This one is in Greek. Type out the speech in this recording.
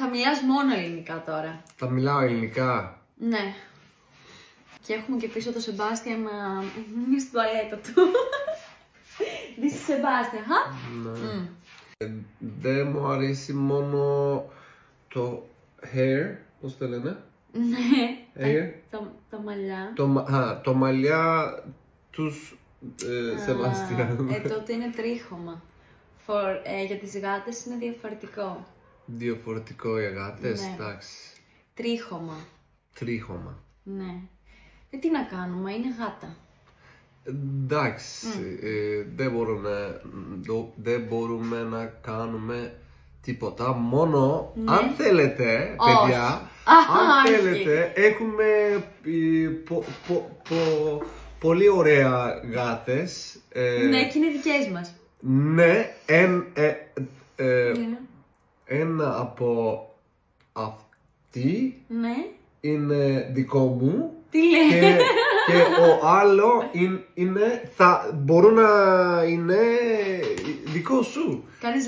Θα μιλάς μόνο ελληνικά τώρα. Θα μιλάω ελληνικά. Ναι. Και έχουμε και πίσω το Σεμπάστιαν στην τουαλέτα του. This is Sebastian, huh? Ναι. Δεν μου αρέσει μόνο το hair, πώς το λένε? Ναι. Hair. Τα μαλλιά. Το μαλλιά τους Σεβάστιαν. Τότε είναι τρίχωμα. Για τις γάτες είναι διαφορετικό. Διαφορετικό για γάτες, Ναι. εντάξει. Τρίχωμα. Τρίχωμα. Ναι. Τι να κάνουμε, είναι γάτα. Εντάξει, δεν μπορούμε να κάνουμε τίποτα. Μόνο Ναι. αν θέλετε, Όχι. παιδιά, αν όχι. θέλετε, έχουμε πολύ ωραία γάτες. Ναι, και είναι δικές μας. Ναι, Ναι. ένα από αυτή Ναι. είναι δικό μου. Τι λέει. Και ο άλλο μπορούν να είναι δικό σου. Κάνεις